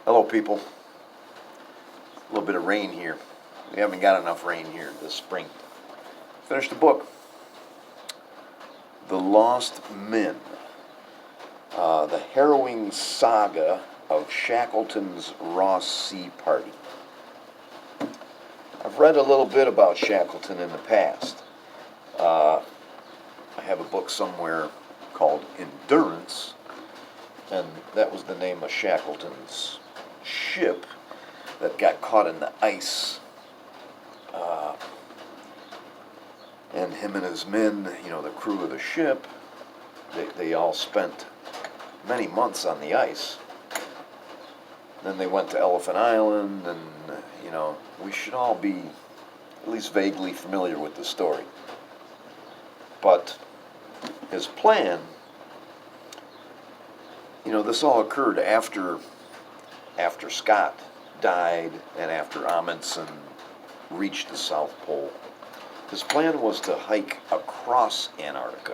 Hello, people. A little bit of rain here. We haven't got enough rain here this spring. Finished the book, The Lost Men, the harrowing saga of Shackleton's Ross Sea Party. I've read a little bit about Shackleton in the past. I have a book somewhere called Endurance, and that was the name of Shackleton's ship that got caught in the ice. And him and his men, the crew of the ship, they all spent many months on the ice. Then they went to Elephant Island, and, we should all be at least vaguely familiar with the story. But his plan, this all occurred after Scott died and after Amundsen reached the South Pole. His plan was to hike across Antarctica.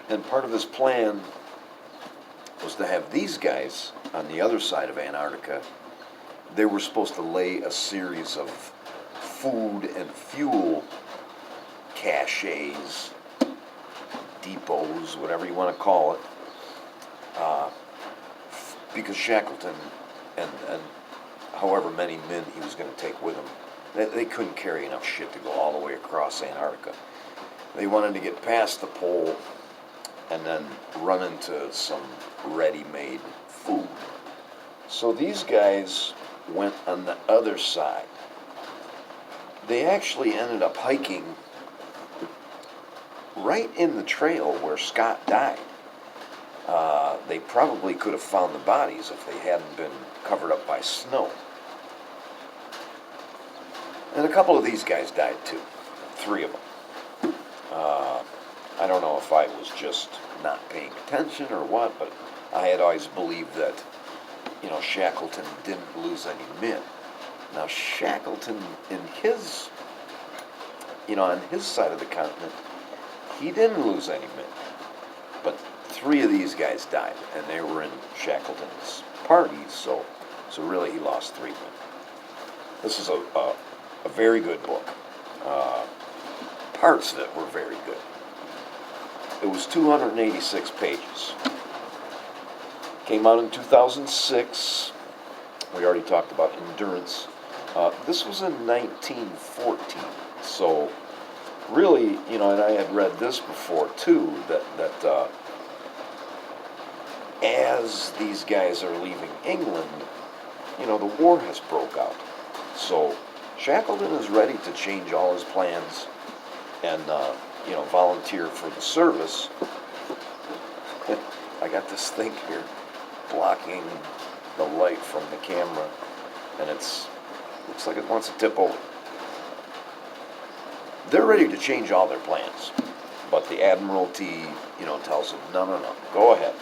And part of his plan was to have these guys on the other side of Antarctica. They were supposed to lay a series of food and fuel caches, depots, whatever you want to call it, because Shackleton and however many men he was going to take with him, they couldn't carry enough shit to go all the way across Antarctica. They wanted to get past the pole and then run into some ready-made food. So these guys went on the other side. They actually ended up hiking right in the trail where Scott died. They probably could have found the bodies if they hadn't been covered up by snow. And a couple of these guys died too. 3 of them. I don't know if I was just not paying attention or what, but I had always believed that, Shackleton didn't lose any men. Now Shackleton, on his side of the continent, he didn't lose any men. But 3 of these guys died, and they were in Shackleton's party, so really he lost 3 men. This is a very good book. Parts of it were very good. It was 286 pages. Came out in 2006. We already talked about Endurance. This was in 1914, so really, and I had read this before too, that as these guys are leaving England, the war has broke out. So Shackleton is ready to change all his plans and, volunteer for the service. I got this thing here blocking the light from the camera, and looks like it wants to tip over. They're ready to change all their plans, but the Admiralty, tells them, no, go ahead.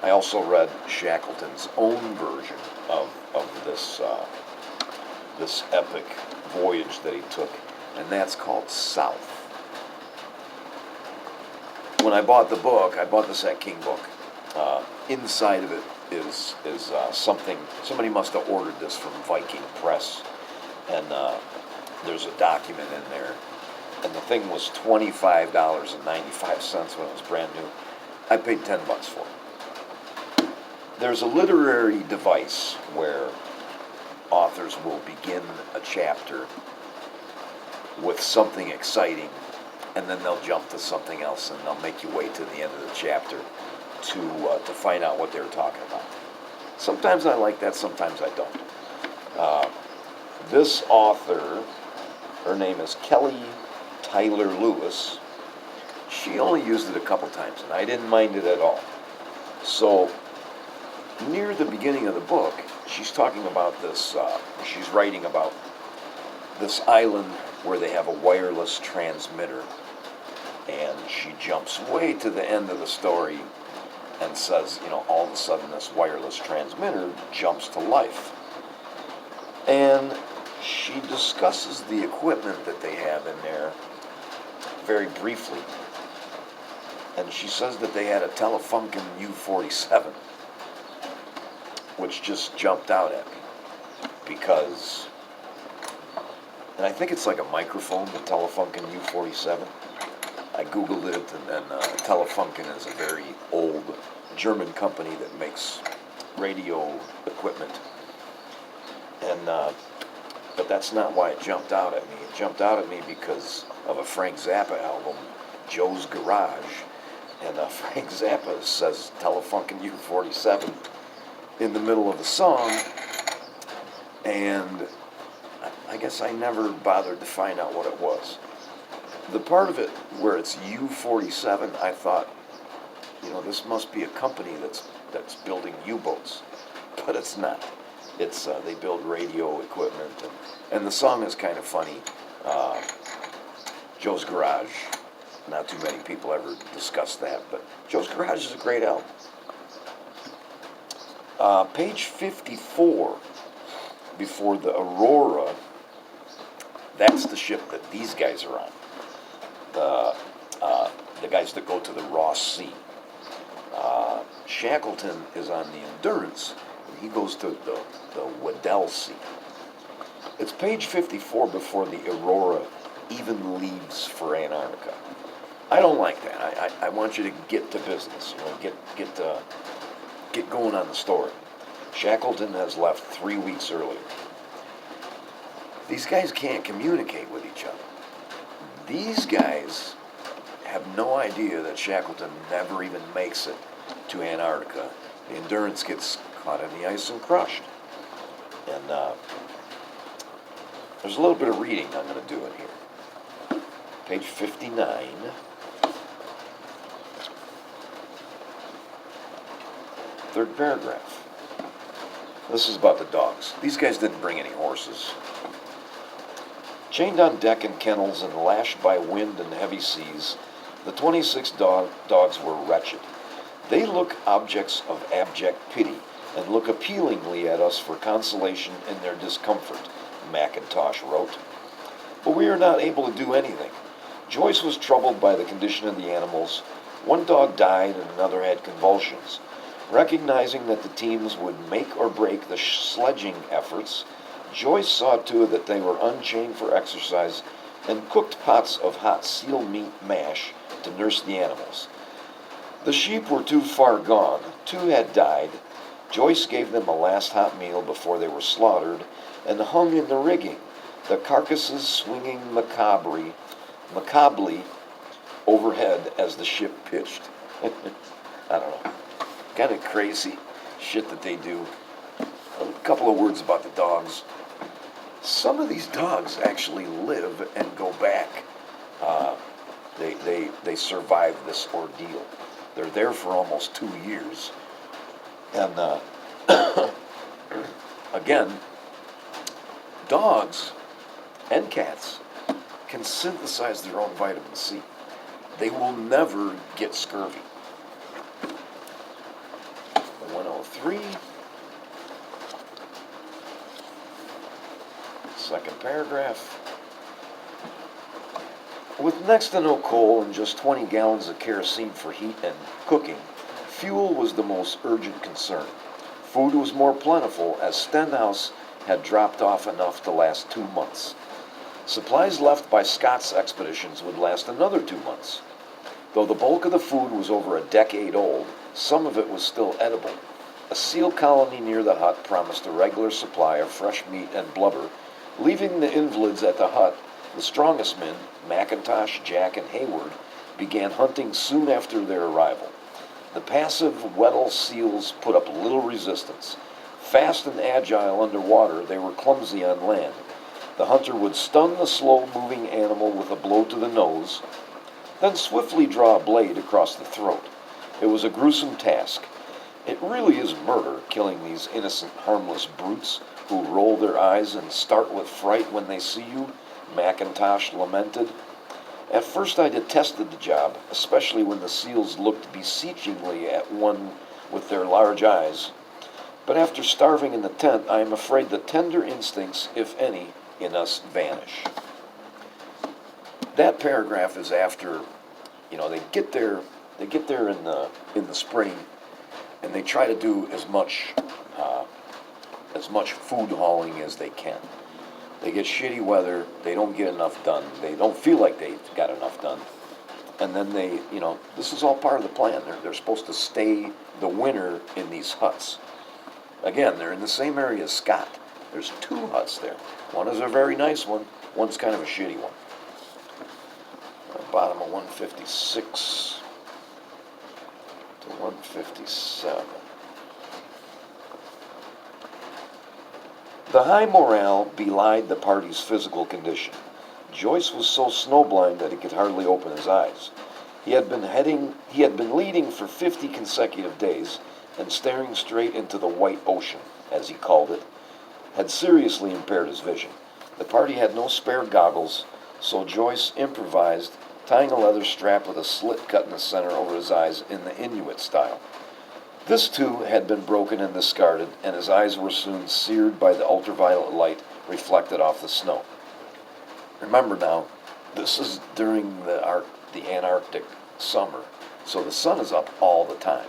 I also read Shackleton's own version of this epic voyage that he took, and that's called South. When I bought the book, I bought this at King Book. Inside of it is something, somebody must have ordered this from Viking Press, and there's a document in there, and the thing was $25.95 when it was brand new. I paid $10 for it. There's a literary device where authors will begin a chapter with something exciting, and then they'll jump to something else, and they'll make you wait to the end of the chapter to find out what they're talking about. Sometimes I like that, sometimes I don't. This author, her name is Kelly Tyler Lewis. She only used it a couple times, and I didn't mind it at all. So, near the beginning of the book, she's talking about this, she's writing about this island where they have a wireless transmitter. And she jumps way to the end of the story and says, all of a sudden this wireless transmitter jumps to life. And she discusses the equipment that they have in there very briefly. and she says that they had a Telefunken U-47, which just jumped out at me because, and I think it's like a microphone, the Telefunken U-47. I googled it, and then Telefunken is a very old German company that makes radio equipment, and but that's not why it jumped out at me. It jumped out at me because of a Frank Zappa album, Joe's Garage, and Frank Zappa says Telefunken U-47 in the middle of the song, and I guess I never bothered to find out what it was. The part of it where it's U-47, I thought, this must be a company that's building U-boats, but it's not. It's they build radio equipment, and the song is kind of funny. Joe's Garage. Not too many people ever discuss that, but Joe's Garage is a great album. Page 54, before the Aurora, that's the ship that these guys are on. The guys that go to the Ross Sea. Shackleton is on the Endurance, and he goes to the Weddell Sea. It's page 54 before the Aurora even leaves for Antarctica. I don't like that. I want you to get to business. Get going on the story. Shackleton has left 3 weeks earlier. These guys can't communicate with each other. These guys have no idea that Shackleton never even makes it to Antarctica. The Endurance gets caught in the ice and crushed. And there's a little bit of reading I'm going to do in here. Page 59. Third paragraph. This is about the dogs. These guys didn't bring any horses. Chained on deck in kennels and lashed by wind and heavy seas, the 26 dogs were wretched. They look objects of abject pity and look appealingly at us for consolation in their discomfort, Mackintosh wrote. But we are not able to do anything. Joyce was troubled by the condition of the animals. One dog died and another had convulsions. Recognizing that the teams would make or break the sledging efforts, Joyce saw to it that they were unchained for exercise and cooked pots of hot seal meat mash to nurse the animals. The sheep were too far gone. 2 had died. Joyce gave them a last hot meal before they were slaughtered and hung in the rigging, the carcasses swinging macabrely overhead as the ship pitched. I don't know. Kind of crazy shit that they do. A couple of words about the dogs. Some of these dogs actually live and go back. They survive this ordeal. They're there for almost 2 years. And again, dogs and cats can synthesize their own vitamin C. They will never get scurvy. 103. Second paragraph. With next to no coal and just 20 gallons of kerosene for heat and cooking, fuel was the most urgent concern. Food was more plentiful as Stenhouse had dropped off enough to last 2 months. Supplies left by Scott's expeditions would last another 2 months. Though the bulk of the food was over a decade old, some of it was still edible. A seal colony near the hut promised a regular supply of fresh meat and blubber. Leaving the invalids at the hut, the strongest men, Mackintosh, Jack, and Hayward, began hunting soon after their arrival. The passive Weddell seals put up little resistance. Fast and agile underwater, they were clumsy on land. The hunter would stun the slow-moving animal with a blow to the nose, then swiftly draw a blade across the throat. It was a gruesome task. It really is murder, killing these innocent, harmless brutes who roll their eyes and start with fright when they see you, Mackintosh lamented. At first I detested the job, especially when the seals looked beseechingly at one with their large eyes. But after starving in the tent, I am afraid the tender instincts, if any, in us vanish. That paragraph is after, they get there They get there in the spring, and they try to do as much food hauling as they can. They get shitty weather. They don't get enough done. They don't feel like they've got enough done. And then this is all part of the plan. They're supposed to stay the winter in these huts. Again, they're in the same area as Scott. There's 2 huts there. One is a very nice one. One's kind of a shitty one. Bottom of 156 to 157. The high morale belied the party's physical condition. Joyce was so snowblind that he could hardly open his eyes. He had been leading for 50 consecutive days, and staring straight into the white ocean, as he called it, had seriously impaired his vision. The party had no spare goggles, so Joyce improvised, tying a leather strap with a slit cut in the center over his eyes in the Inuit style. This, too, had been broken and discarded, and his eyes were soon seared by the ultraviolet light reflected off the snow. Remember now, this is during the Antarctic summer, so the sun is up all the time.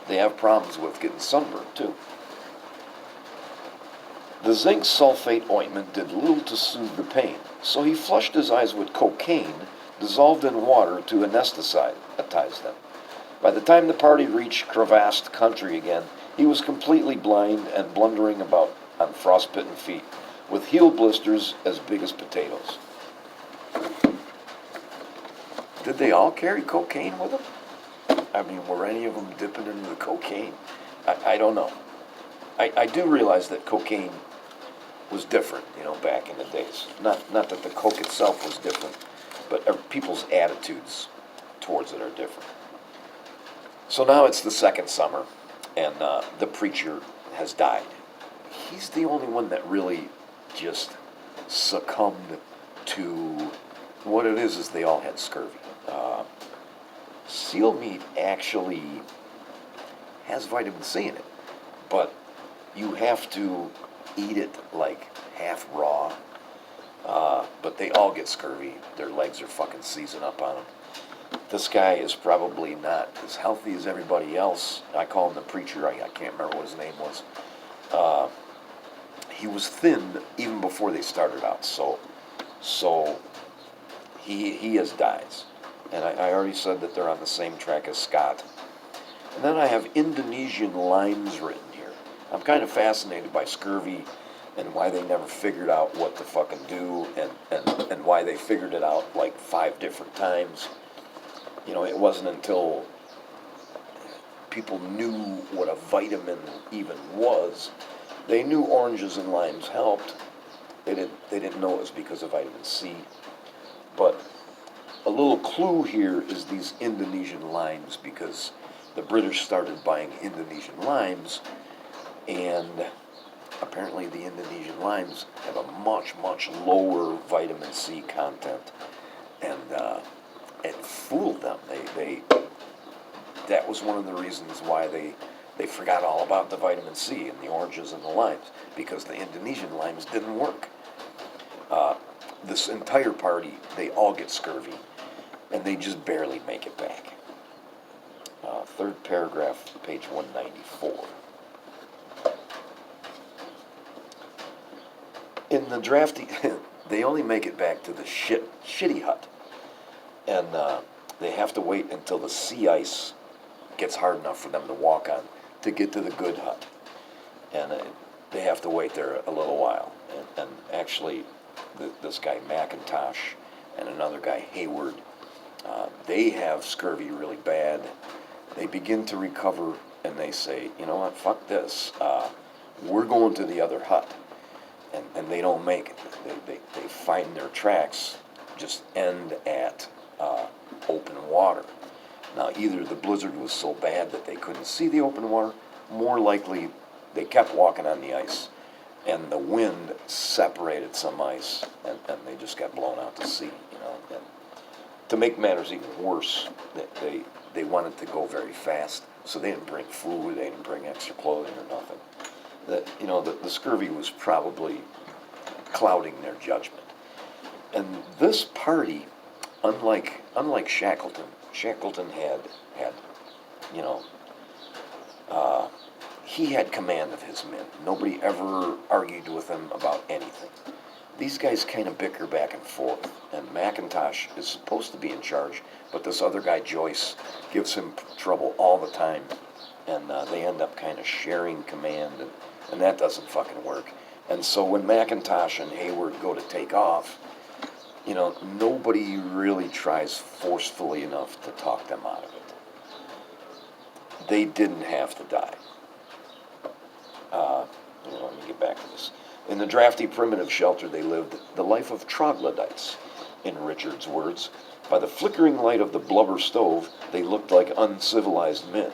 They have problems with getting sunburned, too. The zinc sulfate ointment did little to soothe the pain, so he flushed his eyes with cocaine dissolved in water to anesthetize them. By the time the party reached crevassed country again, he was completely blind and blundering about on frostbitten feet, with heel blisters as big as potatoes. Did they all carry cocaine with them? I mean, were any of them dipping into the cocaine? I don't know. I do realize that cocaine was different, back in the days. Not that the coke itself was different, but people's attitudes towards it are different. So now it's the second summer, and the preacher has died. He's the only one that really just succumbed to what it is they all had scurvy. Seal meat actually has vitamin C in it, but you have to eat it like half raw. But they all get scurvy. Their legs are fucking seizing up on them. This guy is probably not as healthy as everybody else. I call him the preacher. I can't remember what his name was. He was thin even before they started out. So he has dies. And I already said that they're on the same track as Scott. And then I have Indonesian limes written here. I'm kind of fascinated by scurvy and why they never figured out what to fucking do and why they figured it out like 5 different times. It wasn't until people knew what a vitamin even was. They knew oranges and limes helped. They didn't know it was because of vitamin C. But a little clue here is these Indonesian limes, because the British started buying Indonesian limes, and apparently the Indonesian limes have a much, much lower vitamin C content, and it fooled them. That was one of the reasons why they forgot all about the vitamin C in the oranges and the limes, because the Indonesian limes didn't work. This entire party, they all get scurvy, and they just barely make it back. Third paragraph, page 194. In the drafty, they only make it back to the shitty hut, and they have to wait until the sea ice gets hard enough for them to walk on to get to the good hut, and they have to wait there a little while. And actually, this guy McIntosh and another guy Hayward, they have scurvy really bad. They begin to recover, and they say, you know what, fuck this. We're going to the other hut. And they don't make it. They find their tracks just end at open water. Now, either the blizzard was so bad that they couldn't see the open water, more likely they kept walking on the ice, and the wind separated some ice, and they just got blown out to sea. And to make matters even worse, they wanted to go very fast, so they didn't bring food, they didn't bring extra clothing or nothing. The scurvy was probably clouding their judgment. And this party, unlike Shackleton, Shackleton had, you know, uh, he had command of his men. Nobody ever argued with him about anything. These guys kind of bicker back and forth, and McIntosh is supposed to be in charge, but this other guy, Joyce, gives him trouble all the time, and they end up kind of sharing command, and that doesn't fucking work. And so when McIntosh and Hayward go to take off, you know, nobody really tries forcefully enough to talk them out of it. They didn't have to die. Let me get back to this. In the drafty primitive shelter they lived the life of troglodytes, in Richard's words. By the flickering light of the blubber stove, they looked like uncivilized men.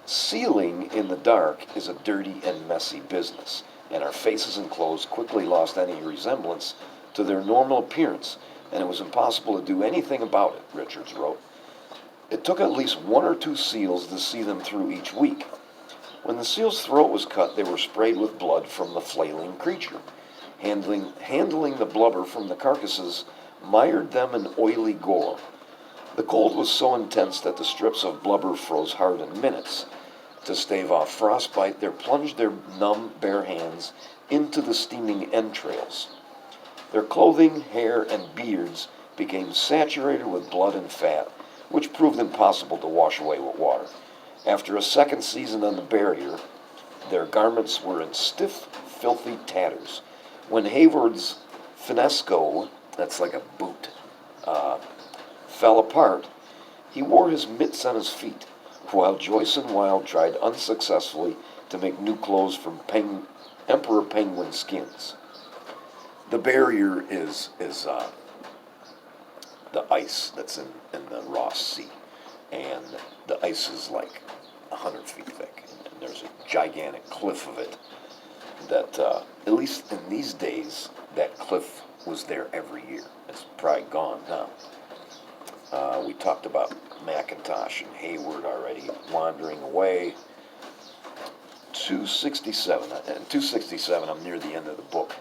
Sealing in the dark is a dirty and messy business, and our faces and clothes quickly lost any resemblance to their normal appearance, and it was impossible to do anything about it, Richards wrote. It took at least 1 or 2 seals to see them through each week. When the seal's throat was cut, they were sprayed with blood from the flailing creature. Handling the blubber from the carcasses mired them in oily gore. The cold was so intense that the strips of blubber froze hard in minutes. To stave off frostbite, they plunged their numb, bare hands into the steaming entrails. Their clothing, hair, and beards became saturated with blood and fat, which proved impossible to wash away with water. After a second season on the barrier, their garments were in stiff, filthy tatters. When Hayward's finnesko, that's like a boot, fell apart, he wore his mitts on his feet, while Joyce and Wild tried unsuccessfully to make new clothes from emperor penguin skins. The barrier is the ice that's in the Ross Sea, and the ice is like 100 feet thick, and there's a gigantic cliff of it that, at least in these days, that cliff was there every year. It's probably gone now. We talked about McIntosh and Hayward already wandering away. 267, and 267, I'm near the end of the book.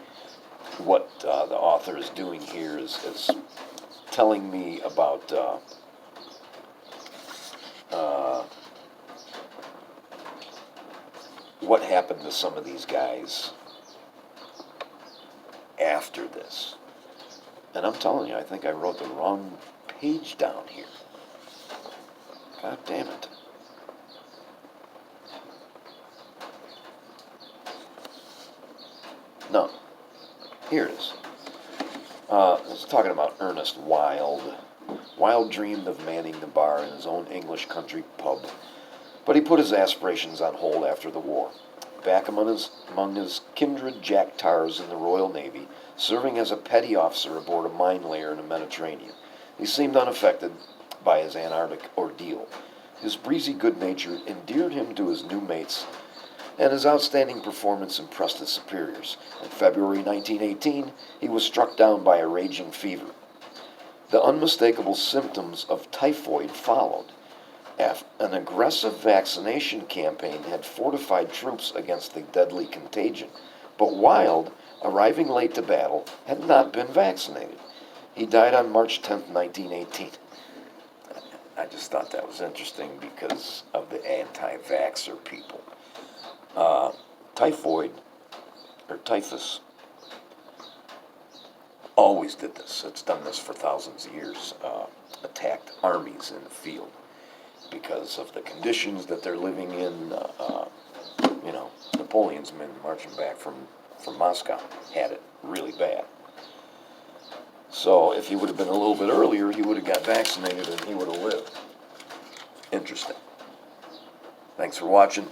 What the author is doing here is telling me about what happened to some of these guys after this. And I'm telling you, I think I wrote the wrong page down here. God damn it. No. Here it is. It's talking about Ernest Wild. Wild dreamed of manning the bar in his own English country pub, but he put his aspirations on hold after the war. Back among his kindred Jack Tars in the Royal Navy, serving as a petty officer aboard a mine layer in the Mediterranean, he seemed unaffected by his Antarctic ordeal. His breezy good nature endeared him to his new mates, and his outstanding performance impressed his superiors. In February 1918, he was struck down by a raging fever. The unmistakable symptoms of typhoid followed. An aggressive vaccination campaign had fortified troops against the deadly contagion, but Wild, arriving late to battle, had not been vaccinated. He died on March 10, 1918. I just thought that was interesting because of the anti-vaxxer people. Typhoid, or typhus, always did this. It's done this for thousands of years. Attacked armies in the field because of the conditions that they're living in. Napoleon's men marching back from Moscow had it really bad. So if he would have been a little bit earlier, he would have got vaccinated and he would have lived. Interesting. Thanks for watching.